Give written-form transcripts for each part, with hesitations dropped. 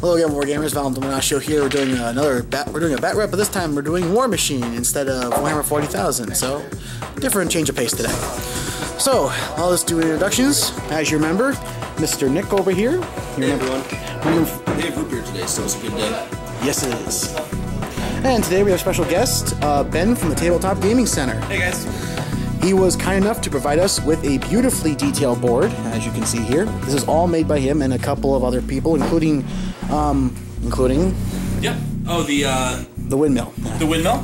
Hello again, War Gamers. VallumDominatio here. We're doing a Batrep, but this time we're doing Warmachine instead of Warhammer 40,000. So, different change of pace today. So, let's do introductions. As you remember, Mr. Nick over here. Hey everyone. They have root beer today, so it's a good day. Yes, it is. And today we have a special guest, Ben from the Tabletop Gaming Center. Hey guys. He was kind enough to provide us with a beautifully detailed board, as you can see here. This is all made by him and a couple of other people, including. Yep. Oh, the windmill. The windmill.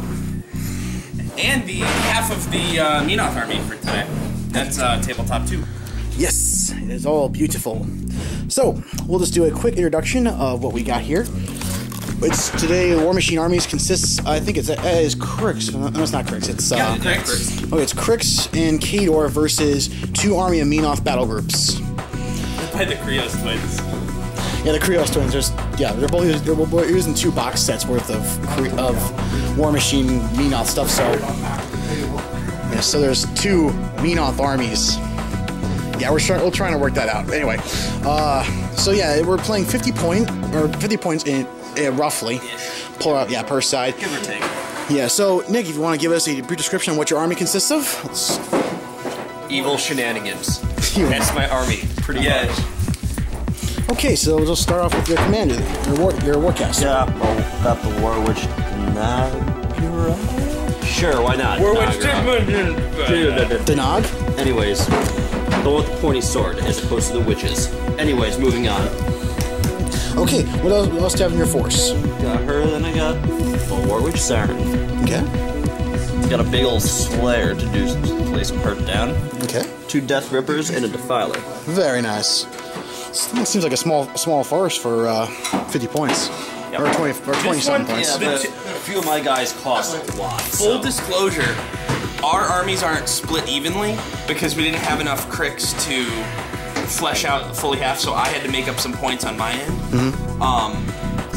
And the half of the Menoth army for today. That's tabletop 2. Yes, it is all beautiful. So we'll just do a quick introduction of what we got here. It's today the Warmachine armies consists. I think it's Cryx. No, it's not Cryx. It's Cryx. Okay, it's Cryx and Khador versus 2 army of Menoth battle groups. By the Krios twins. Yeah, the Krios twins. They're both using 2 box sets worth of Warmachine Menoth stuff. So yeah, so there's 2 Menoth armies. Yeah, we're trying to work that out. Anyway, so yeah, we're playing 50 points in. Roughly, pull out, per side. Give or take. Yeah, so Nick, if you want to give us a brief description of what your army consists of. Evil shenanigans. That's my army, pretty much. Okay, so we'll just start off with your commander, your warcaster. Yeah, well, got the Warwitch Nagra? Sure, why not? Warwitch The Nog? Anyways, the one with the pointy sword as opposed to the witches. Anyways, moving on. Okay, what else do you have in your force? Got her, then I got a Warwitch Siren. Okay. Got a big old Slayer to lay some hurt down. Okay. 2 Death Rippers and a Defiler. Very nice. It seems like a small force for 50 points. Yep. Or 20 something points. Yeah, but a few of my guys cost a lot. Full disclosure, our armies aren't split evenly because we didn't have enough Cryx to flesh out fully half, so I had to make up some points on my end.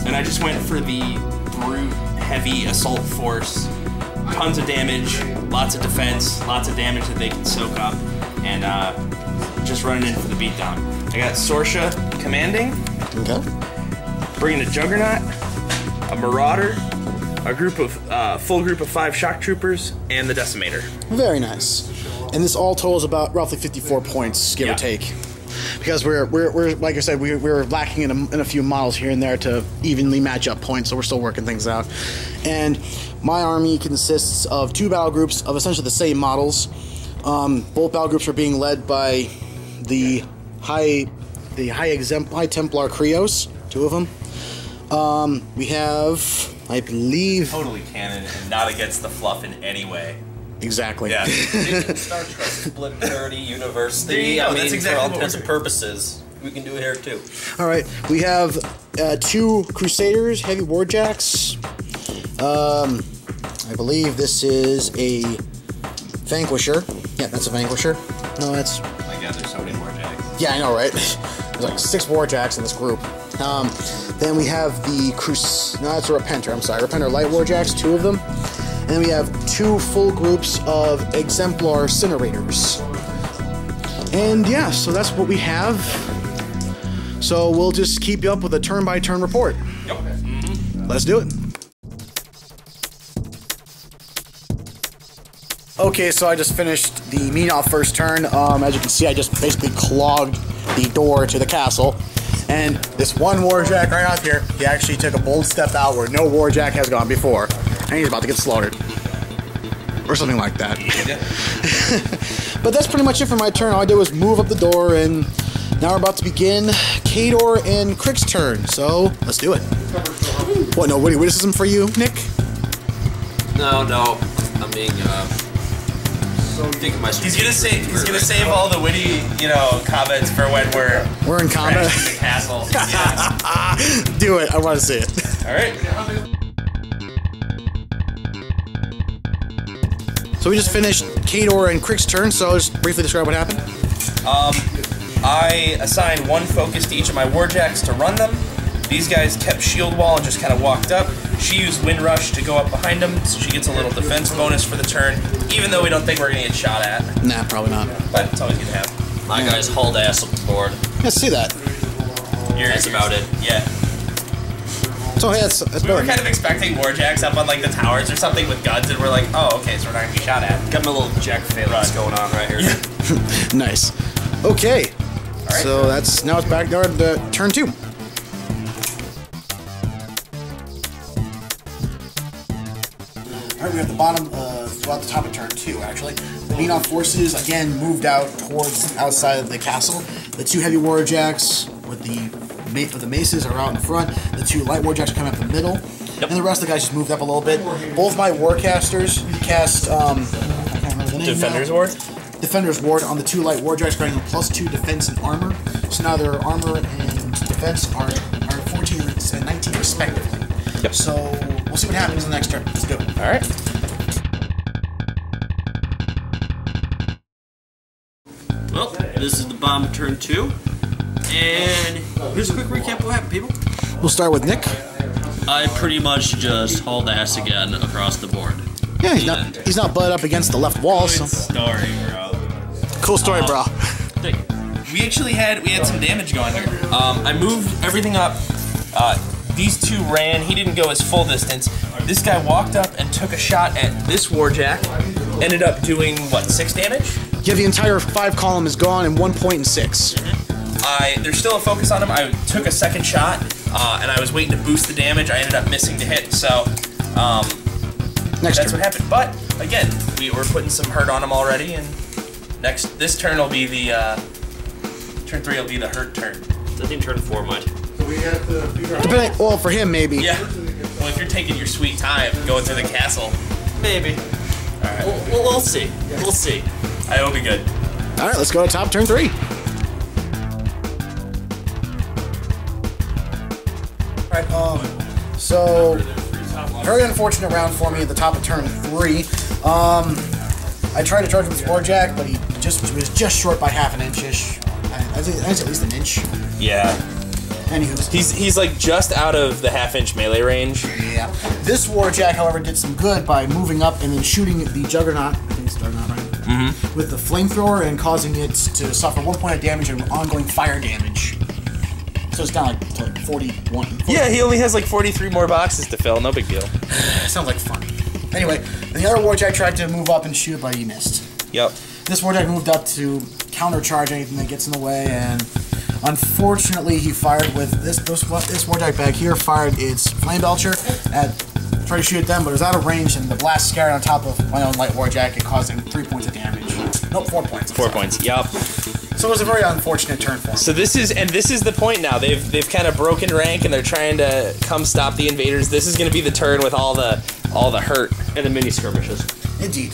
And I just went for the brute heavy assault force, tons of damage, lots of defense, lots of damage that they can soak up, and just running in for the beatdown. I got Sorsha commanding, bringing a Juggernaut, a Marauder, a full group of 5 shock troopers, and the Decimator. Very nice. And this all totals about roughly 54 points, give or take. Because we're like I said, we're lacking in a few models here and there to evenly match up points, so we're still working things out. And my army consists of 2 battle groups of essentially the same models. Both battle groups are being led by the High Templar Krios, 2 of them. We have, I believe, totally canon and not against the fluff in any way. Exactly. Yeah. Star Trek split parity universe. That's exactly for all intents and purposes. We can do it here too. All right. We have 2 Crusaders, heavy warjacks. I believe this is a Vanquisher. Yeah, that's a Vanquisher. No, that's. My God, there's so many warjacks. Yeah, I know, right? There's like 6 warjacks in this group. Then we have the No, that's a Repenter. I'm sorry, Repenter light warjacks, 2 of them. And then we have 2 full groups of Exemplar Incinerators. And yeah, so that's what we have. So we'll just keep you up with a turn-by-turn report. Yep. Let's do it. Okay, so I just finished the Menoth first turn. As you can see, I just basically clogged the door to the castle. And this one warjack right out here, he actually took a bold step out where no warjack has gone before. And he's about to get slaughtered. Or something like that. But that's pretty much it for my turn. All I did was move up the door, and now we're about to begin Khador and Cryx's turn. So, let's do it. What, no witty witticism for you, Nick? No. I'm being, thinking my He's gonna save all the witty, comments for when we're in combat. In the castle. Yeah. Do it. I want to see it. All right. So we just finished Khador and Cryx's turn, so I'll just briefly describe what happened. I assigned 1 focus to each of my warjacks to run them. These guys kept shield wall and just kind of walked up. She used Wind Rush to go up behind them, so she gets a little defense bonus for the turn, even though we don't think we're going to get shot at. Nah, probably not. But it's always good to have. My guys hauled ass up the board. Let's see that. That's about it. Yeah. So hey, that's we were kind of expecting warjacks up on like the towers or something with guns, and we're like, oh, okay, so we're not gonna be shot at. Got my little Jack phalanx going on right here. Nice. Okay. Right. So that's now it's back to turn 2. Alright, we have the bottom, well, at the top of turn 2, actually. The Menoth forces, again, moved out towards the outside of the castle. The 2 heavy warjacks with the maces are out in the front. The 2 light warjacks are coming up the middle. Yep. And the rest of the guys just moved up a little bit. Both my warcasters cast, I can't remember the name Defender's now. Ward? Defender's Ward on the 2 light warjacks, granting them +2 defense and armor. So now their armor and defense are 14 and 19 respectively. Yep. So we'll see what happens in the next turn. Let's do it. Alright. Well, this is the bomb of turn 2. And here's a quick recap of what happened, people. We'll start with Nick. I pretty much just hauled ass again across the board. Yeah, he's not butted up against the left wall. Good So story, bro. cool story, bro. Thank you. We actually had some damage going here. I moved everything up. These 2 ran. He didn't go his full distance. This guy walked up and took a shot at this warjack. Ended up doing what, 6 damage? Yeah, the entire 5 column is gone in 1 point and 6. There's still a focus on him. I took a second shot, and I was waiting to boost the damage. I ended up missing to hit, so that's what happened. But again, we're putting some hurt on him already, and this turn will be the turn 3 will be the hurt turn. I think turn 4 might. So we have to figure out. Depending, well, for him maybe. Yeah. Well, if you're taking your sweet time going through the castle, maybe. All right. We'll see. We'll see. I hope be good. All right, let's go to top turn 3. Alright, so very unfortunate round for me at the top of turn 3. I tried to charge with warjack, but he was just short by half an inch-ish. I think at least an inch. Yeah. Anywho. He's like just out of the half-inch melee range. Yeah. This warjack, however, did some good by moving up and then shooting the Juggernaut, I think it's Juggernaut, right? Mm-hmm. With the flamethrower and causing it to suffer 1 point of damage and ongoing fire damage. So it's down like 41. 40. Yeah, he only has like 43 more boxes to fill. No big deal. Sounds like fun. Anyway, the other warjack tried to move up and shoot, but he missed. Yep. This warjack moved up to countercharge anything that gets in the way, and unfortunately, he fired with this warjack back here. Fired its flame belcher at tried to shoot at them, but it was out of range, and the blast scared on top of my own light warjack and caused him 3 points of damage. Nope, 4 points. 4 points. Yep. So it was a very unfortunate turn for him. So this is the point now. They've kind of broken rank and they're trying to come stop the invaders. This is going to be the turn with all the hurt and the mini skirmishes. Indeed.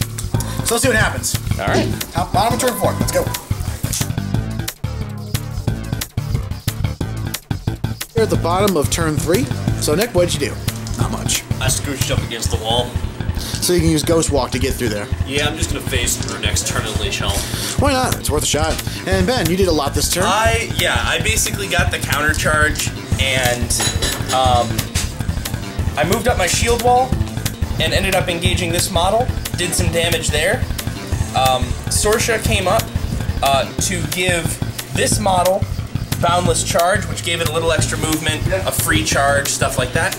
So let's see what happens. All right. Bottom of turn 4. Let's go. We're at the bottom of turn 3. So Nick, what'd you do? Not much. I scooched up against the wall. So you can use Ghost Walk to get through there. Yeah, I'm just gonna phase through next turn and unleash hell. Why not? It's worth a shot. And Ben, you did a lot this turn. I basically got the counter charge, and I moved up my shield wall and ended up engaging this model. Did some damage there. Sorsha came up to give this model Boundless Charge, which gave it a little extra movement, a free charge, stuff like that.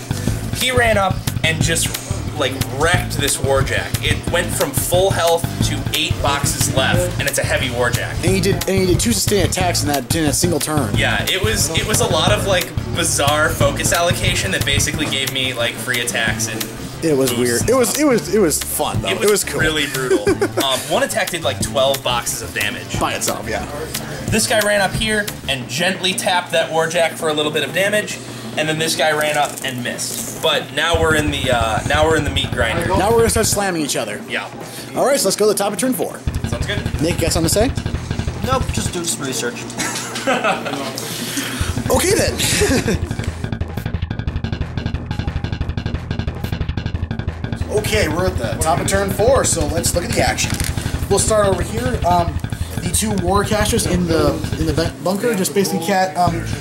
He ran up and just like wrecked this warjack. It went from full health to 8 boxes left, and it's a heavy warjack. And he did 2 sustained attacks in a single turn. Yeah, it was a lot of like bizarre focus allocation that basically gave me like free attacks and it was boosts. weird. It was fun though. It was cool. Really brutal. One attack did like 12 boxes of damage by itself. Yeah. This guy ran up here and gently tapped that warjack for a little bit of damage, and then this guy ran up and missed. But now we're in the meat grinder. Now we're gonna start slamming each other. Yeah. All right, so let's go to the top of turn 4. Sounds good. Nick, got something to say? Nope, just do some research. Okay then. Okay, we're at the top of turn 4, so let's look at the action. We'll start over here. The 2 warcasters in the bunker just basically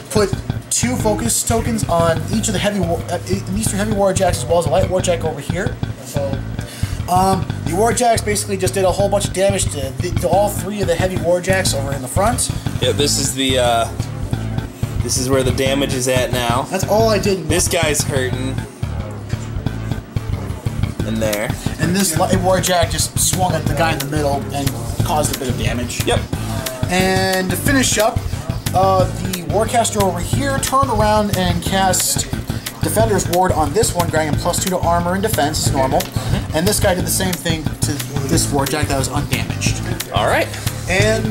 put 2 focus tokens on each of the heavy warjacks as well as a light warjack over here. So the warjacks basically just did a whole bunch of damage to all 3 of the heavy warjacks over in the front. Yeah, this is the This is where the damage is at now. That's all I did. This guy's hurting. And there. And this warjack just swung at the guy in the middle and caused a bit of damage. Yep. And to finish up, the warcaster over here turned around and cast Defender's Ward on this one, granting him +2 to armor and defense, it's normal. And this guy did the same thing to this warjack that was undamaged. Alright. And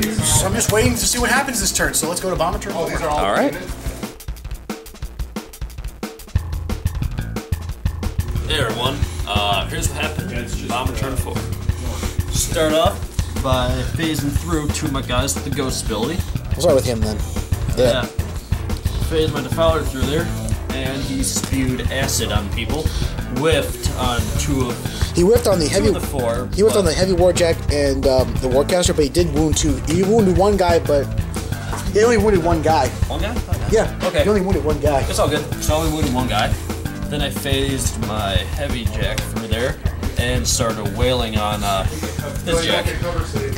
I'm just waiting to see what happens this turn, so let's go to Bomber turn 4. Alright. Hey everyone, here's what happened. Bomber turn 4. Start off by phasing through 2 of my guys with the ghost ability. We'll start with him then. Yeah. Phased my Defiler through there, and he spewed acid on people. Whiffed on 2 of He whiffed on the heavy. the 4. He whiffed on the heavy warjack and the warcaster, but he did wound 2. He wounded 1 guy, but he only wounded 1 guy. 1 guy? Yeah. Okay. He only wounded 1 guy. It's all good. So I only wounded 1 guy. Then I phased my heavy jack through there and started wailing on this jack.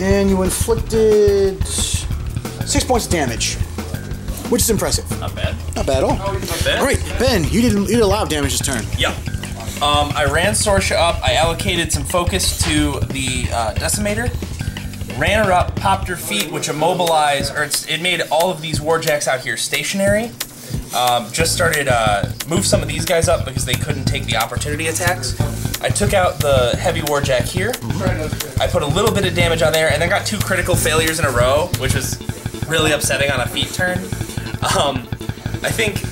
And you inflicted 6 points of damage, which is impressive. Not bad. Not bad at all. Not bad. All right, Ben, you did a lot of damage this turn. Yep. I ran Sorsha up. I allocated some focus to the Decimator. Ran her up, popped her feet, which immobilized, or it made all of these warjacks out here stationary. Just started move some of these guys up because they couldn't take the opportunity attacks. I took out the heavy warjack here. I put a little bit of damage on there, and then got 2 critical failures in a row, which was really upsetting on a feat turn. I think,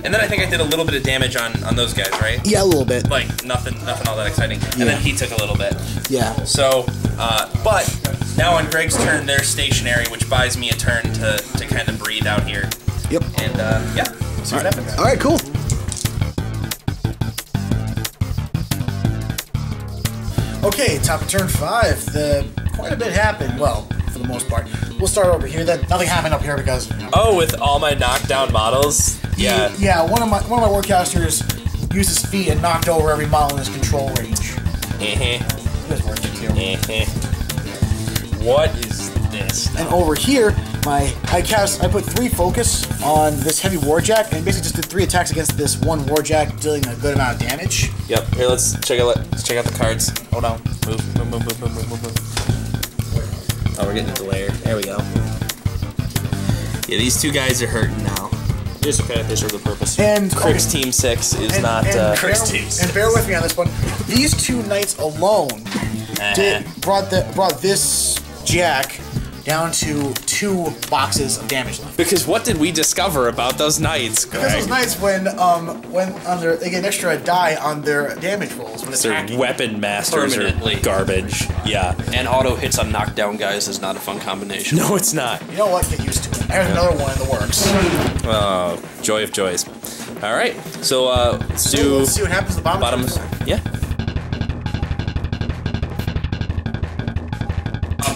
and then I think I did a little bit of damage on those guys, right? Yeah, a little bit. Like nothing all that exciting. And then he took a little bit. Yeah. So, but now on Greg's turn, they're stationary, which buys me a turn to kind of breathe out here. Yep. And yeah, see what happens. All right, cool. Okay, top of turn 5. Quite a bit happened. Well, for the most part. We'll start over here. Then nothing happened up here because. Oh, with all my knockdown models. Yeah. Yeah. One of my warcasters used his feet and knocked over every model in his control range. It was worth it too. What is this? And over here, I put 3 focus on this heavy warjack and basically just did 3 attacks against this 1 warjack, dealing a good amount of damage. Yep. Here, let's check out the cards. Hold on. Move. Oh, we're getting a glare. There we go. Yeah, these 2 guys are hurting now. It's okay, they serve the purpose. And Cryx Team 6 is not Cryx Team 6. And bear with me on this one. These 2 knights alone brought this jack down to 2 boxes of damage left. Because what did we discover about those knights, Greg? Because those knights, they get extra die on their damage rolls when Their attacking. weapon masters are Permanently. garbage. Yeah. And auto hits on knockdown guys is not a fun combination. No, it's not. You know what? Get used to it. There's another one in the works. Oh, joy of joys. All right. So let's see what happens to the bottom. Yeah.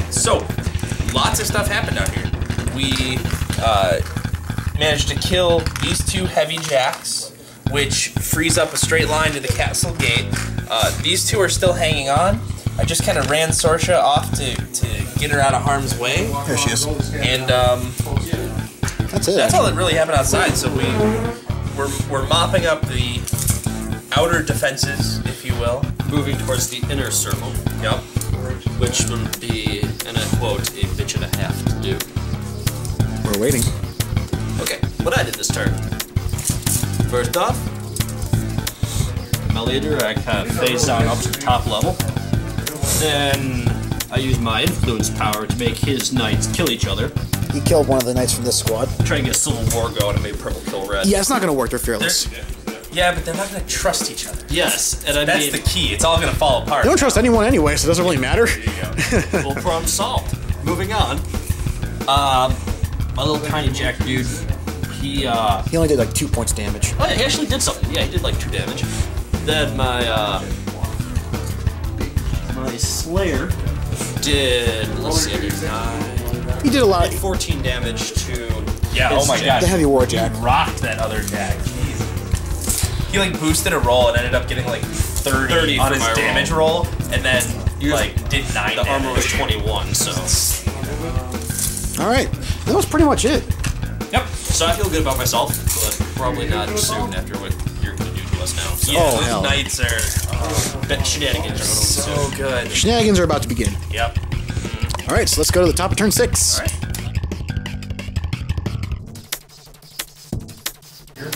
So, lots of stuff happened out here. We managed to kill these 2 heavy jacks, which frees up a straight line to the castle gate. These 2 are still hanging on. I just kind of ran Sorsha off to get her out of harm's way. There she is. And That's it. that's all that really happened outside. So we're mopping up the outer defenses, if you will. Moving towards the inner circle. Yep. Which would be, and I quote, a bitch and a half to do. We're waiting. Okay, what I did this turn. First off, my leader, I kind of phased down up to the top level. Then I used my influence power to make his knights kill each other. He killed one of the knights from this squad. Try and get a civil war going and made purple kill red. Yeah, it's not going to work. They're fearless. Yeah, but they're not going to trust each other. Yes, and I That's made the key. It's all going to fall apart. They don't trust anyone anyway, so it doesn't really matter. full problem solved. Moving on. My little tiny jack dude, he He only did like 2 points damage. oh yeah, he actually did something. Yeah, he did like 2 damage. Then my Slayer did, let's see, I did 9. He did a lot. Did 14 damage to Yeah, his oh my jack. gosh. The heavy warjack. He rocked that other jack. Jeez. He like boosted a roll and ended up getting like 30 on for his my damage roll, and then Yours- like did 9 The armor was damage. 21, so. All right, that was pretty much it. Yep. So I feel good about myself, but probably not soon after what you're going to do to us now. So Oh, those hell. knights are... shenanigans are So good. Shenanigans are about to begin. Yep. All right, so let's go to the top of turn 6. Alright.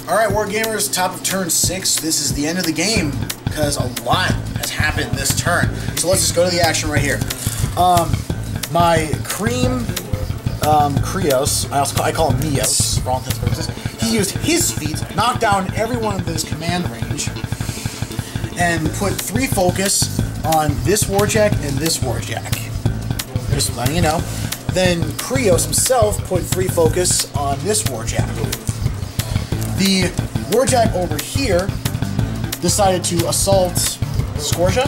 Alright, Wargamers, top of turn 6. This is the end of the game because a lot has happened this turn. So let's just go to the action right here. My Cream Krios, I call him Neos for all intents and purposes. He used his feet, knocked down everyone of his command range, and put 3 focus on this Warjack and this Warjack. Just letting you know. Then Krios himself put 3 focus on this Warjack. The Warjack over here decided to assault Scorsha,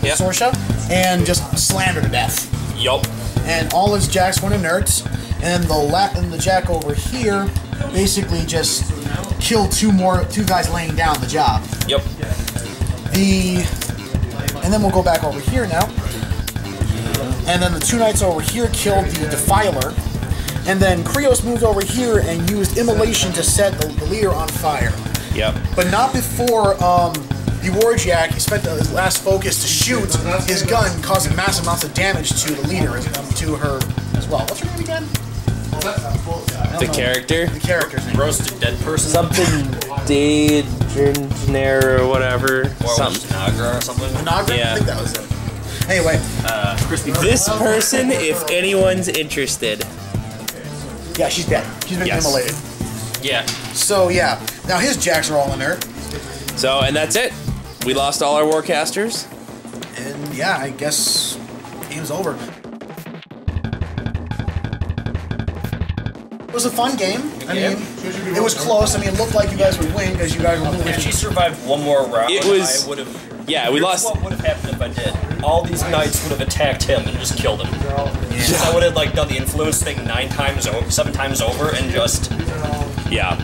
Yeah. Sorsha, and just slammed her to death. Yup. And all his jacks went inert, and the jack over here basically just killed 2 guys laying down the job. Yep. And then we'll go back over here now. And then the 2 knights over here killed the Defiler. And then Krios moved over here and used Immolation to set the leader on fire. Yep. But not before the Warjack spent his last focus to shoot his gun, causing massive amounts of damage to the leader, to her as well. What's her name again? The character? The character's name. Roasted dead person? Something Daenerys or whatever. Or Something. Nagra or something? Nagra? Yeah. I think that was it. Anyway. Crispy This person, if anyone's interested. Yeah, she's dead. She's been immolated. Yeah. So, yeah. Now his jacks are all inert. So, and that's it. We lost all our warcasters. And yeah, I guess game's over. It was a fun game. I mean, it was close. I mean, it looked like you guys would win because you guys were moving. If she survived one more round, It was- I would have... Yeah, we lost. What would have happened if I did? All these knights would have attacked him and just killed him. Because I would have like done the influence thing 7 times over and just... Yeah.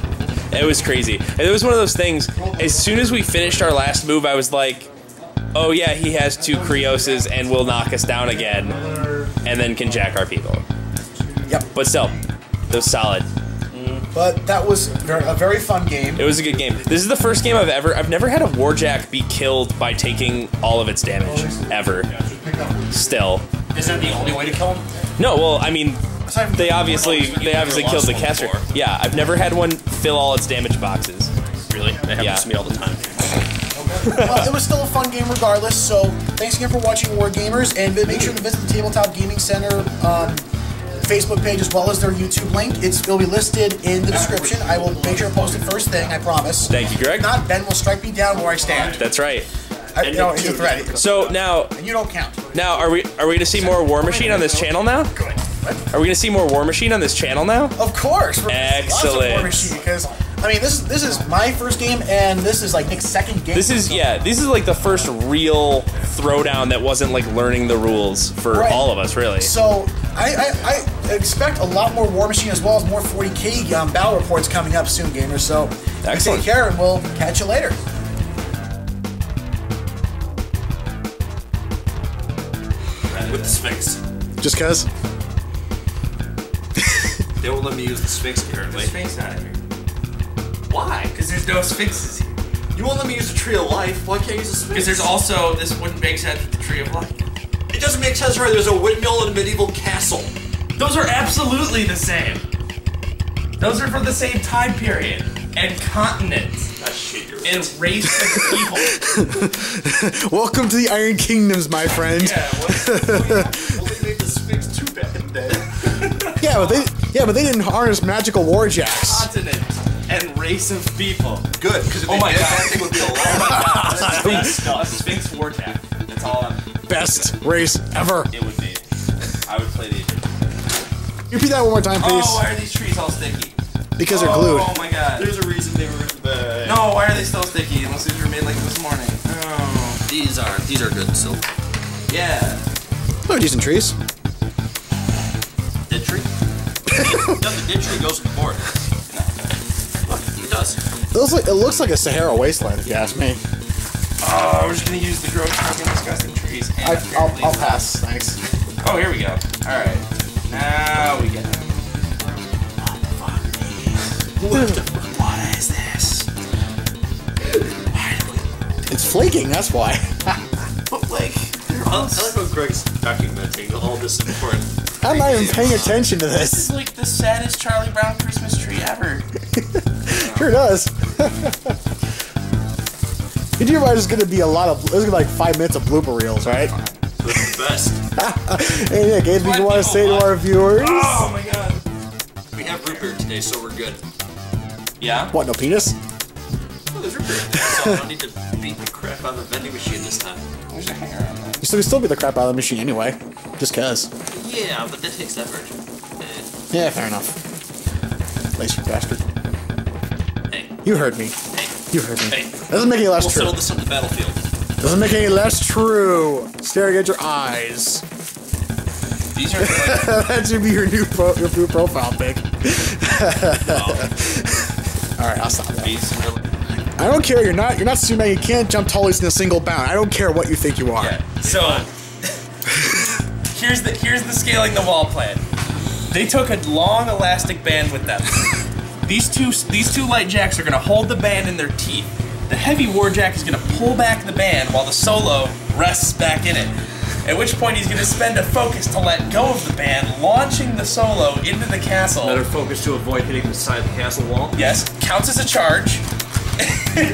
It was crazy. And it was one of those things, as soon as we finished our last move, I was like, oh yeah, he has 2 Krioses and will knock us down again, and then can jack our people. Yep. But still, it was solid. But that was a very fun game. It was a good game. This is the first game I've never had a Warjack be killed by taking all of its damage, ever. Still. Is that the only way to kill him? No, well, I mean, they obviously killed the caster. Yeah, I've never had one fill all its damage boxes. Really? That happens to me all the time. Well, it was still a fun game regardless, so thanks again for watching Wargamers, and make sure to visit the Tabletop Gaming Center Facebook page as well as their YouTube link. It'll be listed in the description. I will make sure to post it first thing, I promise. Thank you, Greg. If not, Ben will strike me down where I stand. That's right. It's a threat. So now, And you don't count. now are we to see more Warmachine on this channel now? Good. What? Are we gonna see more Warmachine on this channel now? Of course. Excellent. Because I mean, this is my first game, and this is like Nick's second game. This is like the first real throwdown that wasn't like learning the rules for all of us, really. So I expect a lot more Warmachine as well as more 40K battle reports coming up soon, gamers. So Excellent. take care, and we'll catch you later. With the Sphinx. Just cause. They won't let me use the Sphinx currently. The Sphinx out of here. Why? Because there's no Sphinxes here. You won't let me use the Tree of Life. Why can't I use the Sphinx? Because there's also, this wouldn't make sense with the Tree of Life. It doesn't make sense, right? There's a windmill and a medieval castle. Those are absolutely the same. Those are from the same time period. And continents. Shit, you're And race of people. Welcome to the Iron Kingdoms, my friend. Yeah, what? Well, they made the Sphinx too back in the day. but they didn't harness magical warjacks. Continent and race of people. Good, because if Oh they my did, God. that thing would be a lot. Sphinx Warjack. That's all I'm... Best race ever. It would be. I would play the... Repeat that one more time, please. Oh, why are these trees all sticky? Because they're glued. Oh my god. There's a reason they were bad. No, why are they still sticky? Unless these were made like this morning. Oh. These are good still. Yeah. They're decent trees. Dead tree? No, the dead tree goes with the board. Look, it does. It looks like a Sahara wasteland, if you ask me. Oh, we're just gonna use the gross fucking disgusting trees. And I'll pass. Thanks. Oh, here we go. Alright. Now we get it. What is this? It's flaking, that's why. But like, I like how Greg's documenting all this important. I'm not even paying attention to this this. is like the saddest Charlie Brown Christmas tree ever. Sure does. Could you imagine there's gonna be a lot of, there's gonna be like 5 minutes of blooper reels, right? The best. Hey Nick, anything you want to say to our viewers? Oh my god. We have root beer today, so we're good. Yeah? What, no penis? Oh, there's root beer. So I don't need to beat the crap out of the vending machine this time. There's a hanger on that. You still beat the crap out of the machine anyway. Just cause. Yeah, but that takes effort. Yeah, fair enough. Lazy bastard. Hey. You heard me. Hey. You heard me. Hey. Doesn't make any less We'll true. settle this on the battlefield. Doesn't make any less true. Staring at your eyes. These are like, That should be your new profile pic. Alright, I'll stop that. these are like, I don't care, you're not Superman, you can't jump tallies in a single bound. I don't care what you think you are. yeah. So here's the scaling the wall plan. They took a long elastic band with them. These two light jacks are gonna hold the band in their teeth. The heavy warjack is gonna pull back the band while the solo rests back in it. At which point he's gonna spend a focus to let go of the band, launching the solo into the castle. Better focus to avoid hitting the side of the castle wall. Yes, counts as a charge. And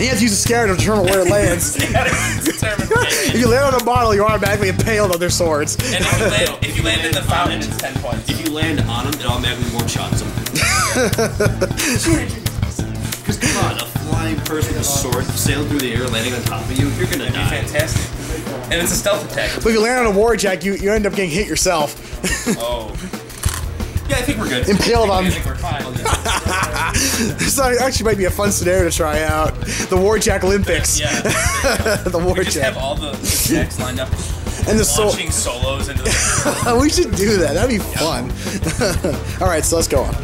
you have to use a scare to determine where it lands. If you land on a bottle, you're automatically impaled on their swords. And if you land in the fountain, it's 10 points. If you land on him, it automatically one-shots him. Because come on, a flying person with a sword sailing through the air, landing on top of you, you're gonna That'd be die. fantastic. And it's a stealth attack. But if you land on a warjack, you end up getting hit yourself. Oh. Yeah, I think we're good. Impaled on- I think we're fine. So it actually might be a fun scenario to try out. The warjack Olympics. Yeah. The We just have warjack. all the jacks lined up. And the soul. Launching solos into the... We should do that. That'd be fun. Alright, so let's go on.